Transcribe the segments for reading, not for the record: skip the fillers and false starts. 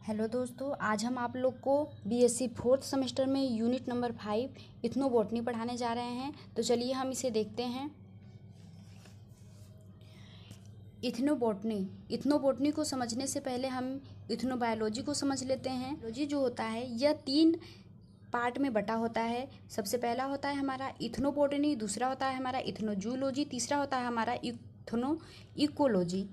Hello दोस्तों, आज हम आप लोग को बीएससी फोर्थ सेमेस्टर में यूनिट नंबर 5 इथनोबॉटनी पढ़ाने जा रहे हैं। तो चलिए हम इसे देखते हैं। इथनोबॉटनी को समझने से पहले हम इथनोबायोलॉजी को समझ लेते हैं। बायोलॉजी जो होता है यह 3 पार्ट में बटा होता है। सबसे पहला होता है हमारा इथनोबॉटनी, दूसरा होता है हमारा इथनोजूलॉजी, तीसरा होता है हमारा इकोलॉजी।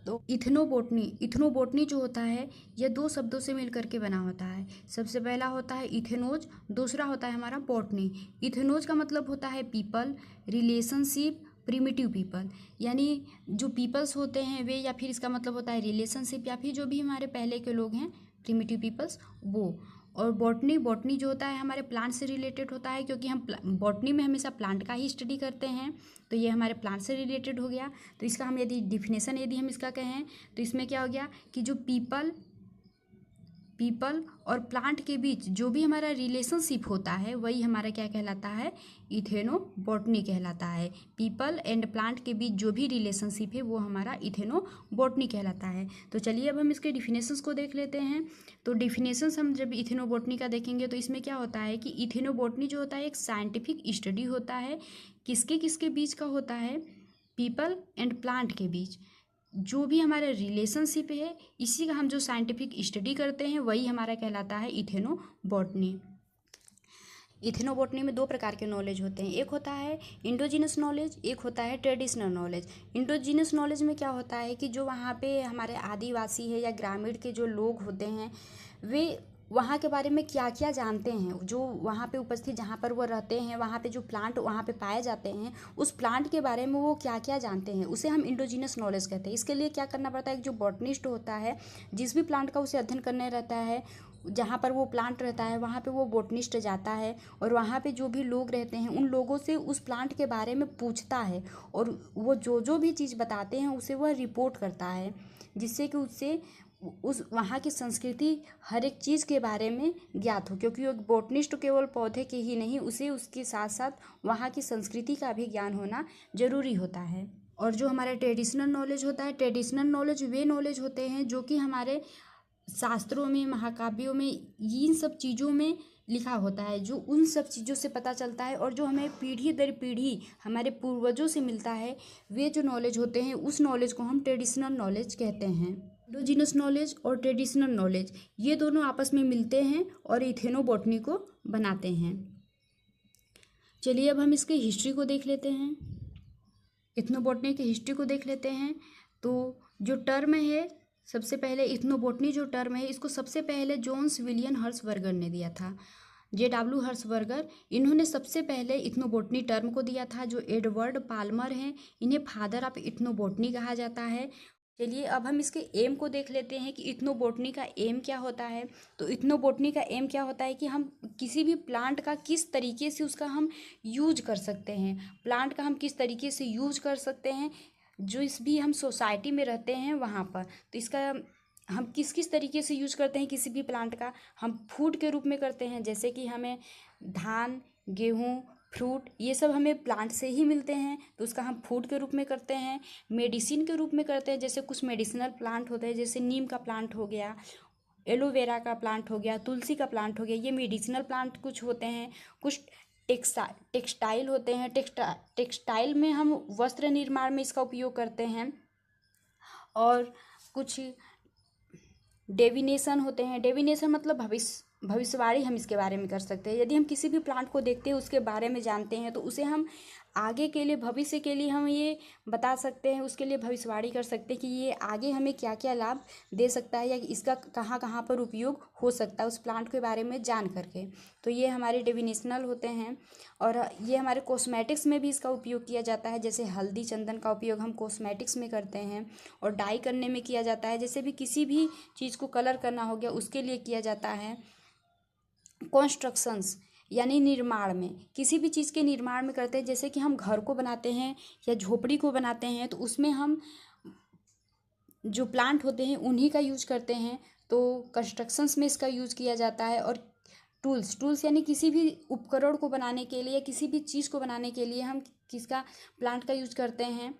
तो इथनोबॉटनी जो होता है यह 2 शब्दों से मिलकर के बना होता है। सबसे पहला होता है इथेनोज, दूसरा होता है हमारा बॉटनी। इथेनोज का मतलब होता है पीपल, रिलेशनशिप, प्रिमिटिव पीपल, यानी जो पीपल्स होते हैं वे, या फिर इसका मतलब होता है रिलेशनशिप, या फिर जो भी हमारे पहले के लोग हैं प्रिमिटिव पीपल्स वो। और बॉटनी जो होता है हमारे प्लांट से रिलेटेड होता है, क्योंकि हम बॉटनी में हमेशा प्लांट का ही स्टडी करते हैं। तो ये हमारे प्लांट से रिलेटेड हो गया। तो इसका हम यदि हम इसका कहें तो इसमें क्या हो गया कि जो पीपल और प्लांट के बीच जो भी हमारा रिलेशनशिप होता है वही हमारा क्या कहलाता है, इथेनोबॉटनी कहलाता है। पीपल एंड प्लांट के बीच जो भी रिलेशनशिप है वो हमारा इथेनोबॉटनी कहलाता है। तो चलिए अब हम इसके डिफिनेशंस को देख लेते हैं। तो डिफिनेशंस हम जब इथेनोबॉटनी का देखेंगे तो इसमें क्या होता है कि इथेनोबॉटनी जो होता है एक साइंटिफिक स्टडी होता है। किसके किसके बीच का होता है, पीपल एंड प्लांट के बीच जो भी हमारा रिलेशनशिप है, इसी का हम जो साइंटिफिक स्टडी करते हैं वही हमारा कहलाता है इथेनोबॉटनी। इथेनोबॉटनी में 2 प्रकार के नॉलेज होते हैं। एक होता है इंडोजिनस नॉलेज, एक होता है ट्रेडिशनल नॉलेज। इंडोजिनस नॉलेज में क्या होता है कि जो वहाँ पे हमारे आदिवासी है या ग्रामीण के जो लोग होते हैं वे वहाँ के बारे में क्या क्या जानते हैं, जो वहाँ पे उपस्थित जहाँ पर वो रहते हैं, वहाँ पे जो प्लांट वहाँ पे पाए जाते हैं उस प्लांट के बारे में वो क्या क्या जानते हैं, उसे हम इंडोजिनस नॉलेज कहते हैं। इसके लिए क्या करना पड़ता है, जो बॉटनिस्ट होता है जिस भी प्लांट का उसे अध्ययन करने रहता है, जहाँ पर वो प्लांट रहता है वहाँ पे वो बॉटनिस्ट जाता है और वहाँ पे जो भी लोग रहते हैं उन लोगों से उस प्लांट के बारे में पूछता है और वो जो जो भी चीज़ बताते हैं उसे वह रिपोर्ट करता है, जिससे कि उससे उस वहाँ की संस्कृति हर एक चीज़ के बारे में ज्ञात हो। क्योंकि वो बॉटनिस्ट केवल पौधे के ही नहीं, उसे उसके साथ साथ वहाँ की संस्कृति का भी ज्ञान होना जरूरी होता है। और जो हमारा ट्रेडिशनल नॉलेज होता है, ट्रेडिशनल नॉलेज वे नॉलेज होते हैं जो कि हमारे शास्त्रों में, महाकाव्यों में, इन सब चीज़ों में लिखा होता है, जो उन सब चीज़ों से पता चलता है और जो हमें पीढ़ी दर पीढ़ी हमारे पूर्वजों से मिलता है। वे जो नॉलेज होते हैं उस नॉलेज को हम ट्रेडिशनल नॉलेज कहते हैं। इंडोजिनस नॉलेज और ट्रेडिशनल नॉलेज ये दोनों आपस में मिलते हैं और इथेनोबॉटनी को बनाते हैं। चलिए अब हम इसकी हिस्ट्री को देख लेते हैं। इथनोबॉटनी की हिस्ट्री को देख लेते हैं। तो जो टर्म है, सबसे पहले इथनोबॉटनी जो टर्म है इसको सबसे पहले जोन्स विलियम हर्शबर्गर ने दिया था। JW हर्शबर्गर, इन्होंने सबसे पहले इथनोबॉटनी टर्म को दिया था। जो एडवर्ड पाल्मर हैं इन्हें फादर ऑफ इथनोबॉटनी कहा जाता है। चलिए अब हम इसके एम को देख लेते हैं कि इथनोबॉटनी का एम क्या होता है। तो इथनोबॉटनी का एम क्या होता है कि हम किसी भी प्लांट का किस तरीके से उसका हम यूज कर सकते हैं, प्लांट का हम किस तरीके से यूज कर सकते हैं जो इस भी हम सोसाइटी में रहते हैं वहाँ पर। तो इसका हम किस किस तरीके से यूज करते हैं किसी भी प्लांट का, हम फूड के रूप में करते हैं, जैसे कि हमें धान, गेहूँ, फ्रूट ये सब हमें प्लांट से ही मिलते हैं तो उसका हम फूड के रूप में करते हैं। मेडिसिन के रूप में करते हैं, जैसे कुछ मेडिसिनल प्लांट होते हैं, जैसे नीम का प्लांट हो गया, एलोवेरा का प्लांट हो गया, तुलसी का प्लांट हो गया, ये मेडिसिनल प्लांट कुछ होते हैं। कुछ टेक्सटाइल होते हैं, टेक्सटाइल में हम वस्त्र निर्माण में इसका उपयोग करते हैं। और कुछ डेविनेशन होते हैं, डेविनेशन मतलब भविष्यवाणी हम इसके बारे में कर सकते हैं। यदि हम किसी भी प्लांट को देखते हैं, उसके बारे में जानते हैं, तो उसे हम आगे के लिए, भविष्य के लिए हम ये बता सकते हैं, उसके लिए भविष्यवाणी कर सकते हैं कि ये आगे हमें क्या क्या लाभ दे सकता है या इसका कहाँ कहाँ पर उपयोग हो सकता है उस प्लांट के बारे में जान करके। तो ये हमारे डिविनेशनल होते हैं। और ये हमारे कॉस्मेटिक्स में भी इसका उपयोग किया जाता है, जैसे हल्दी चंदन का उपयोग हम कॉस्मेटिक्स में करते हैं। और डाई करने में किया जाता है, जैसे भी किसी भी चीज़ को कलर करना हो गया उसके लिए किया जाता है। कंस्ट्रक्शंस यानी निर्माण में, किसी भी चीज़ के निर्माण में करते हैं, जैसे कि हम घर को बनाते हैं या झोपड़ी को बनाते हैं तो उसमें हम जो प्लांट होते हैं उन्हीं का यूज करते हैं। तो कंस्ट्रक्शंस में इसका यूज किया जाता है। और टूल्स यानी किसी भी उपकरण को बनाने के लिए, किसी भी चीज़ को बनाने के लिए हम किसका, प्लांट का यूज करते हैं।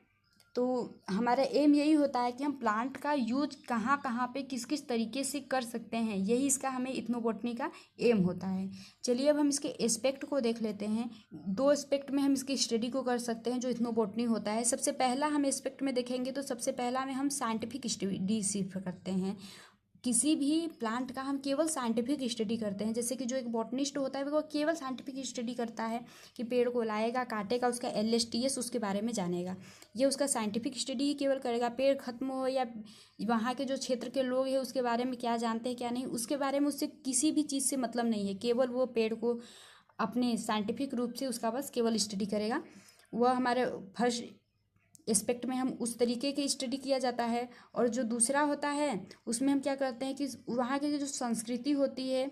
तो हमारा एम यही होता है कि हम प्लांट का यूज कहाँ कहाँ पे किस किस तरीके से कर सकते हैं, यही इसका हमें इथनोबॉटनी का एम होता है। चलिए अब हम इसके एस्पेक्ट को देख लेते हैं। दो एस्पेक्ट में हम इसकी स्टडी को कर सकते हैं जो इथनोबॉटनी होता है। सबसे पहला हम एस्पेक्ट में देखेंगे तो सबसे पहला में हम साइंटिफिक स्टडी सिर्फ करते हैं। किसी भी प्लांट का हम केवल साइंटिफिक स्टडी करते हैं। जैसे कि जो एक बॉटनिस्ट होता है वो केवल साइंटिफिक स्टडी करता है कि पेड़ को लाएगा, काटेगा, उसका LSTS उसके बारे में जानेगा, ये उसका साइंटिफिक स्टडी ही केवल करेगा। पेड़ खत्म हो या वहाँ के जो क्षेत्र के लोग हैं उसके बारे में क्या जानते हैं क्या नहीं, उसके बारे में उससे किसी भी चीज़ से मतलब नहीं है। केवल वो पेड़ को अपने साइंटिफिक रूप से उसका बस केवल स्टडी करेगा। वह हमारे फर्स्ट एस्पेक्ट में हम उस तरीके की स्टडी किया जाता है। और जो दूसरा होता है उसमें हम क्या करते हैं कि वहाँ की जो संस्कृति होती है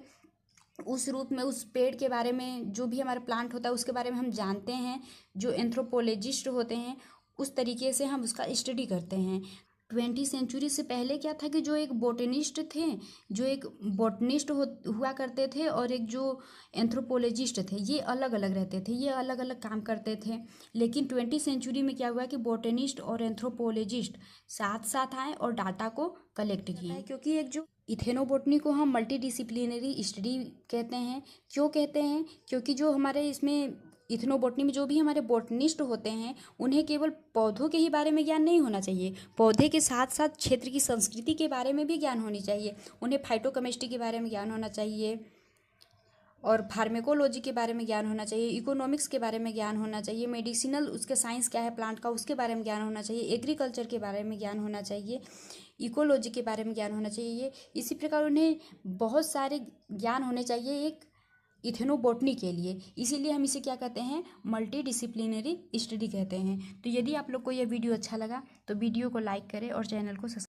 उस रूप में उस पेड़ के बारे में, जो भी हमारा प्लांट होता है उसके बारे में हम जानते हैं। जो एंथ्रोपोलॉजिस्ट होते हैं उस तरीके से हम उसका स्टडी करते हैं। 20वीं सेंचुरी से पहले क्या था कि जो एक बोटेनिस्ट थे, जो एक बॉटनिस्ट हुआ करते थे और एक जो एंथ्रोपोलॉजिस्ट थे, ये अलग अलग रहते थे, ये अलग अलग काम करते थे। लेकिन 20वीं सेंचुरी में क्या हुआ कि बोटेनिस्ट और एंथ्रोपोलॉजिस्ट साथ साथ आए और डाटा को कलेक्ट किए। क्योंकि एक जो इथेनोबॉटनी को हम मल्टी डिसिप्लिनरी स्टडी कहते हैं। क्यों कहते हैं? क्योंकि जो हमारे इसमें इथनोबॉटनी में जो भी हमारे बॉटनिस्ट होते हैं उन्हें केवल पौधों के ही बारे में ज्ञान नहीं होना चाहिए, पौधे के साथ साथ क्षेत्र की संस्कृति के बारे में भी ज्ञान होनी चाहिए। उन्हें फाइटोकेमिस्ट्री के बारे में ज्ञान होना चाहिए और फार्मेकोलॉजी के बारे में ज्ञान होना चाहिए, इकोनॉमिक्स के बारे में ज्ञान होना चाहिए, मेडिसिनल उसके साइंस क्या है प्लांट का उसके बारे में ज्ञान होना चाहिए, एग्रीकल्चर के बारे में ज्ञान होना चाहिए, इकोलॉजी के बारे में ज्ञान होना चाहिए। इसी प्रकार उन्हें बहुत सारे ज्ञान होने चाहिए एक इथेनोबॉटनी के लिए। इसीलिए हम इसे क्या कहते हैं? मल्टी डिसिप्लिनरी स्टडी कहते हैं। तो यदि आप लोग को यह वीडियो अच्छा लगा तो वीडियो को लाइक करें और चैनल को सब्सक्राइब